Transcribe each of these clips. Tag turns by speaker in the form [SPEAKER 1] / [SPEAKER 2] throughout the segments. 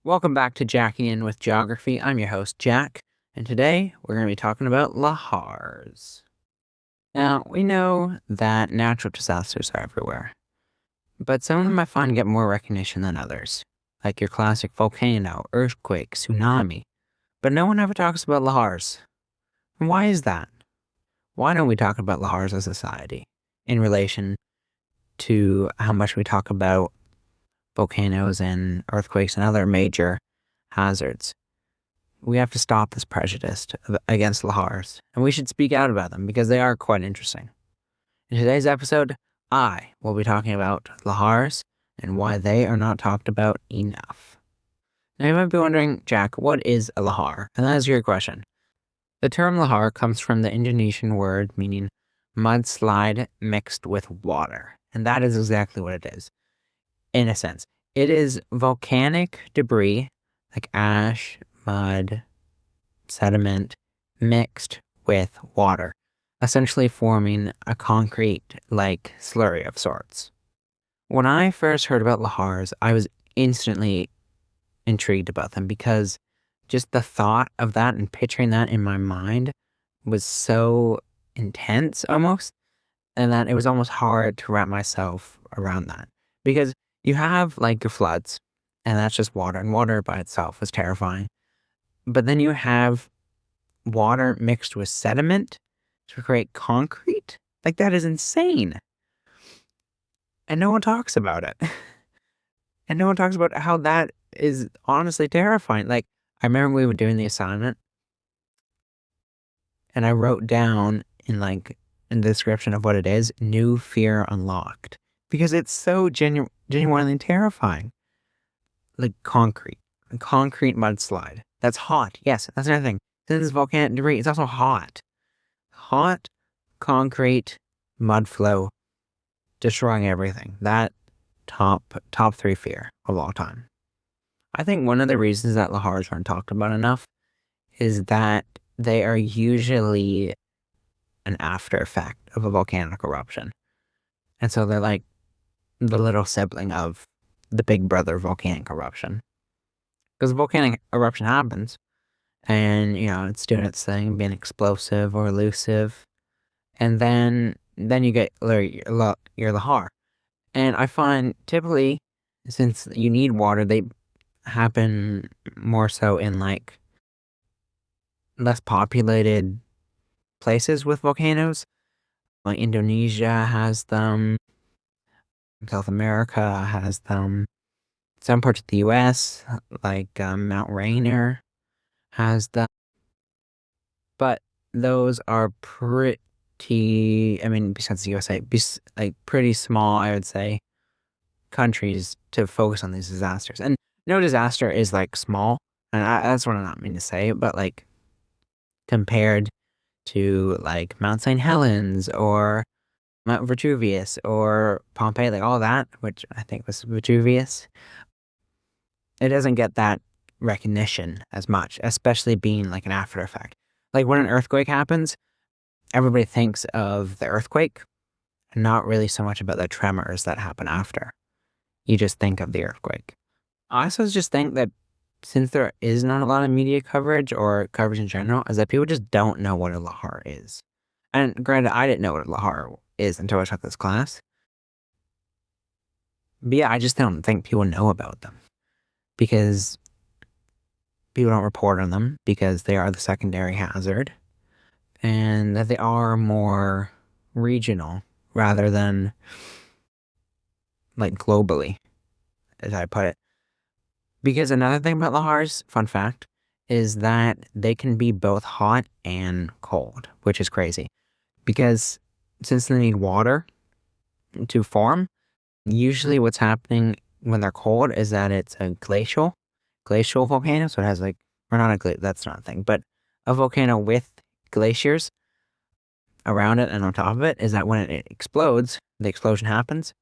[SPEAKER 1] Welcome back to Jackie In with Geography. I'm your host, Jack, and today we're going to be talking about Lahars. Now, we know that natural disasters are everywhere, but some of them I find get more recognition than others, like your classic volcano, earthquake, tsunami, but no one ever talks about Lahars. And why is that? Why don't we talk about Lahars as a society in relation to how much we talk about volcanoes and earthquakes and other major hazards? We have to stop this prejudice against Lahars, and we should speak out about them because they are quite interesting. In today's episode, I will be talking about Lahars and why they are not talked about enough. Now you might be wondering, Jack, what is a Lahar? And that is your question. The term Lahar comes from the Indonesian word meaning mudslide mixed with water, and that is exactly what it is. In a sense, it is volcanic debris like ash, mud, sediment mixed with water, essentially forming a concrete-like slurry of sorts. When I first heard about Lahars, I was instantly intrigued about them because just the thought of that and picturing that in my mind was so intense almost, and that it was almost hard to wrap myself around that. Because you have like your floods, and that's just water, and water by itself is terrifying. But then you have water mixed with sediment to create concrete? Like, that is insane. And no one talks about it. And no one talks about how that is honestly terrifying. Like, I remember we were doing the assignment, and I wrote down in the description of what it is, new fear unlocked. Because it's so genuinely terrifying. Like concrete mudslide. That's hot. Yes, that's another thing. This is volcanic debris. It's also hot. Hot, concrete, mud flow, destroying everything. That top 3 fear of all time. I think one of the reasons that Lahars aren't talked about enough is that they are usually an after effect of a volcanic eruption. And so they're like the little sibling of the big brother volcanic eruption. Because a volcanic eruption happens, and it's doing its thing, being explosive or elusive, and then you get your Lahar. And I find typically, since you need water, they happen more so in like less populated places with volcanoes. Like Indonesia has them, South America has them, some parts of the US, like Mount Rainier has them. But those are pretty, besides the USA, pretty small, I would say, countries to focus on these disasters. And no disaster is like small, and that's what I'm not meaning to say, but like compared to like Mount St. Helens or Mount Vesuvius or Pompeii, like all that, which I think was Vesuvius, it doesn't get that recognition as much, especially being like an after effect. Like when an earthquake happens, everybody thinks of the earthquake and not really so much about the tremors that happen after. You just think of the earthquake. I also just think that since there is not a lot of media coverage or coverage in general, is that people just don't know what a Lahar is. And granted, I didn't know what a Lahar is until I took this class. But yeah, I just don't think people know about them. Because people don't report on them because they are the secondary hazard. And that they are more regional rather than like globally, as I put it. Because another thing about Lahars, fun fact, is that they can be both hot and cold, which is crazy. Because since they need water to form, usually what's happening when they're cold is that it's a glacial volcano. So it has that's not a thing, but a volcano with glaciers around it and on top of it, is that when it explodes, the explosion happens,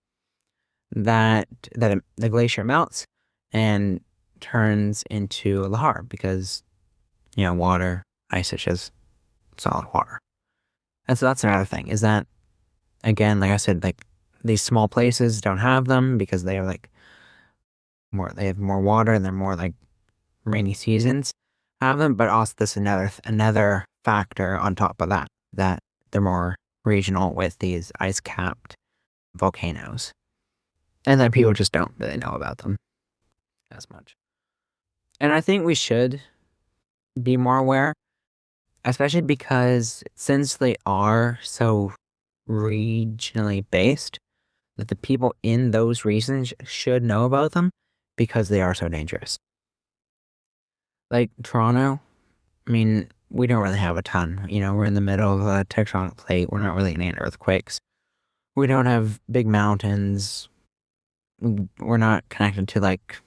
[SPEAKER 1] that the glacier melts and turns into a lahar because, water, ice is just solid water. And so that's another thing, is that, again, like I said, like these small places don't have them because they are like they have more water and they're more like rainy seasons have them, but also there's another factor on top of that, that they're more regional with these ice-capped volcanoes. And that people just don't really know about them as much. And I think we should be more aware, especially because since they are so regionally based, that the people in those regions should know about them because they are so dangerous. Like Toronto, I mean, we don't really have a ton. We're in the middle of a tectonic plate. We're not really in any earthquakes. We don't have big mountains. We're not connected to like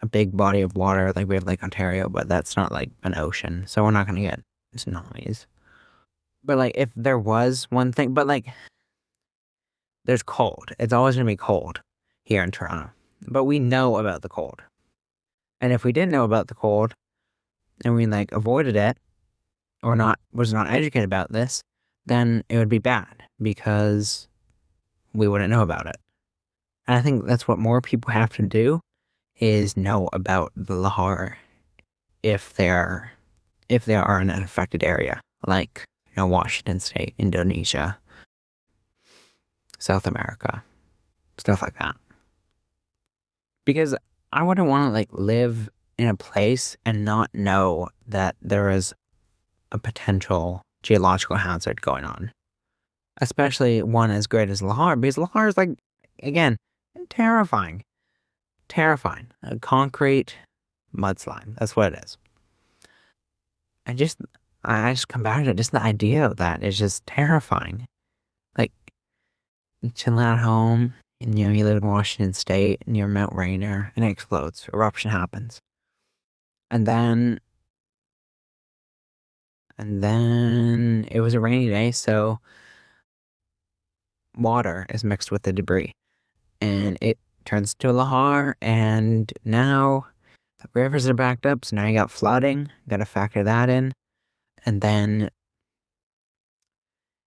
[SPEAKER 1] a big body of water like we have Lake Ontario, but that's not like an ocean. So we're not going to get tsunamis. But like if there was one thing, but like there's cold. It's always going to be cold here in Toronto. But we know about the cold. And if we didn't know about the cold and we like avoided it or was not educated about this, then it would be bad because we wouldn't know about it. And I think that's what more people have to do is know about the Lahar if they are in an affected area, like Washington State, Indonesia, South America, stuff like that. Because I wouldn't want to like live in a place and not know that there is a potential geological hazard going on. Especially one as great as Lahar, because Lahar is like, again, terrifying. Terrifying. A concrete mudslide. That's what it is. I just come back to just the idea of that is just terrifying. Like, chilling at home, and you live in Washington State, and you're Mount Rainier, and it explodes. Eruption happens. And then it was a rainy day, so water is mixed with the debris. And it turns to Lahar, and now the rivers are backed up, so now you got flooding. Gotta factor that in. And then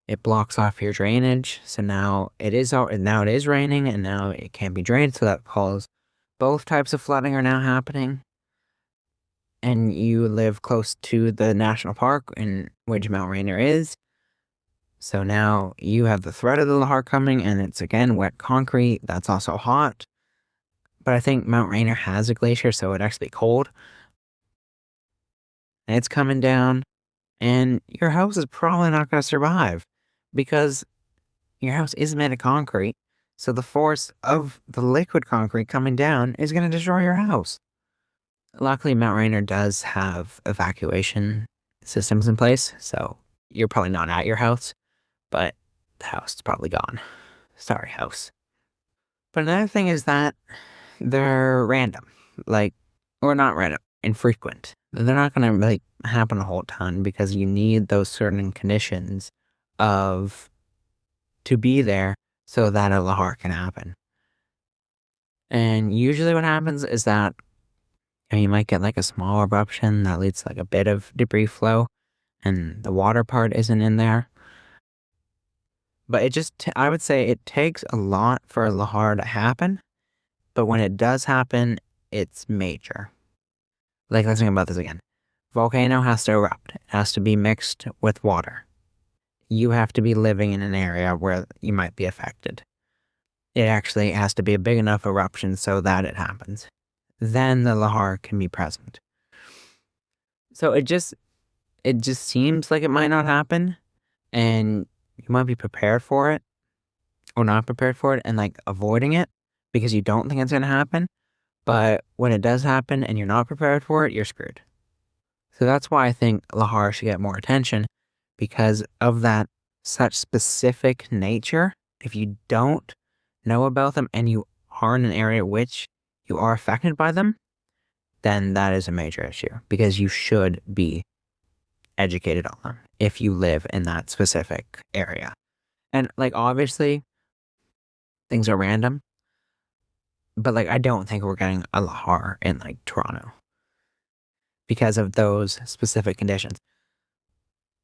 [SPEAKER 1] it blocks off your drainage, so now it is raining, and now it can't be drained, so that causes both types of flooding are now happening. And you live close to the national park in which Mount Rainier is. So now you have the threat of the Lahar coming, and it's again wet concrete. That's also hot. But I think Mount Rainier has a glacier, so it'd actually be cold. And it's coming down, and your house is probably not going to survive because your house is made of concrete. So the force of the liquid concrete coming down is going to destroy your house. Luckily, Mount Rainier does have evacuation systems in place, so you're probably not at your house, but the house is probably gone. Sorry, house. But another thing is that they're random, or not random, infrequent. They're not going to happen a whole ton because you need those certain conditions to be there so that a Lahar can happen. And usually what happens is that you might get a small eruption that leads to a bit of debris flow, and the water part isn't in there. But I would say it takes a lot for a Lahar to happen, but when it does happen, it's major. Let's think about this again. Volcano has to erupt. It has to be mixed with water. You have to be living in an area where you might be affected. It actually has to be a big enough eruption so that it happens. Then the Lahar can be present. So it just seems like it might not happen, and you might be prepared for it or not prepared for it and avoiding it because you don't think it's going to happen. But when it does happen and you're not prepared for it, you're screwed. So that's why I think Lahar should get more attention, because of that such specific nature. If you don't know about them and you are in an area which you are affected by them, then that is a major issue because you should be educated on them if you live in that specific area. And obviously things are random, but I don't think we're getting a Lahar in Toronto because of those specific conditions.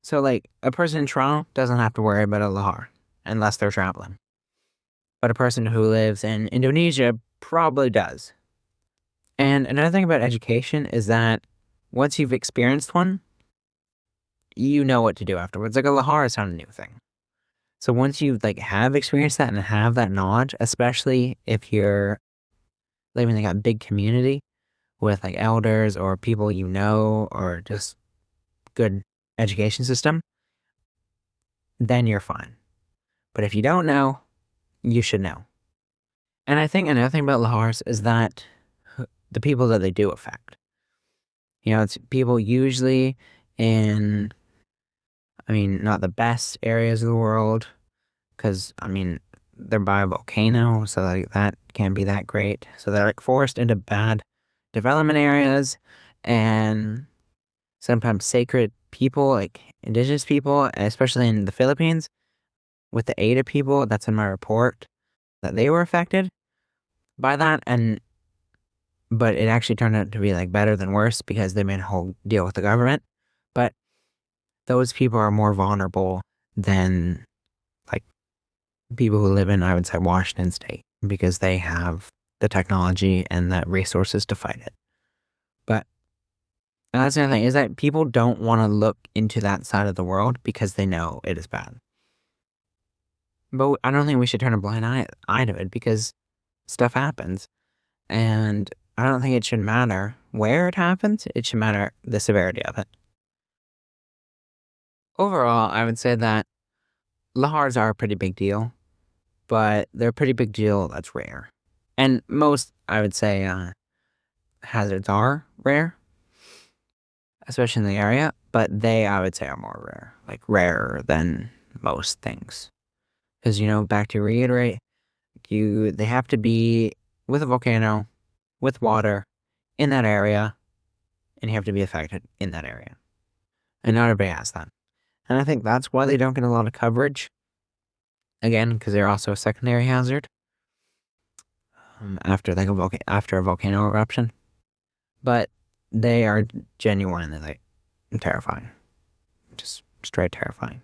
[SPEAKER 1] So a person in Toronto doesn't have to worry about a Lahar unless they're traveling. But a person who lives in Indonesia probably does. And another thing about education is that once you've experienced one, you know what to do afterwards. Like a Lahar is not a new thing. So once you have experienced that and have that knowledge, especially if you're living in a big community with elders or people or just good education system, then you're fine. But if you don't know, you should know. And I think another thing about Lahars is that the people that they do affect. It's people usually in, not the best areas of the world, because, they're by a volcano, so that can't be that great. So they're forced into bad development areas, and sometimes sacred people, indigenous people, especially in the Philippines, with the Ada people, that's in my report, that they were affected by that, but it actually turned out to be better than worse because they made a whole deal with the government. But those people are more vulnerable than people who live in, I would say, Washington State, because they have the technology and the resources to fight it. But that's the other thing, is that people don't want to look into that side of the world because they know it is bad. But I don't think we should turn a blind eye to it, because stuff happens. And I don't think it should matter where it happens. It should matter the severity of it. Overall, I would say that Lahars are a pretty big deal, but they're a pretty big deal that's rare. And most, I would say, hazards are rare, especially in the area, but they, I would say, are more rare, rarer than most things. Because, back to reiterate, they have to be with a volcano, with water, in that area, and you have to be affected in that area. And not everybody has that. And I think that's why they don't get a lot of coverage. Again, because they're also a secondary hazard after after a volcano eruption. But they are genuinely terrifying. Just straight terrifying.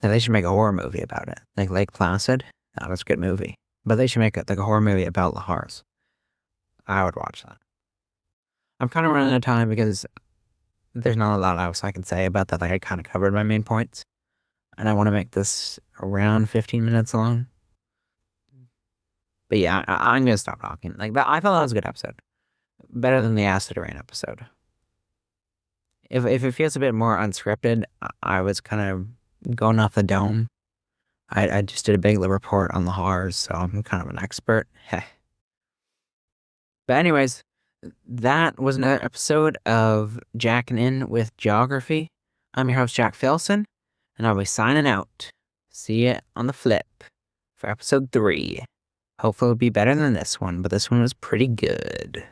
[SPEAKER 1] Now, they should make a horror movie about it. Lake Placid. That was a good movie. But they should make a horror movie about Lahars. I would watch that. I'm kind of running out of time because there's not a lot else I can say about that. I kind of covered my main points. And I want to make this around 15 minutes long. But yeah, I'm going to stop talking. I thought that was a good episode. Better than the Acid Rain episode. If it feels a bit more unscripted, I was kind of going off the dome. I just did a big report on Lahars, so I'm kind of an expert. But anyways, that was another episode of Jacking In with Geography. I'm your host, Jack Filson, and I'll be signing out. See you on the flip for episode 3. Hopefully it'll be better than this one, but this one was pretty good.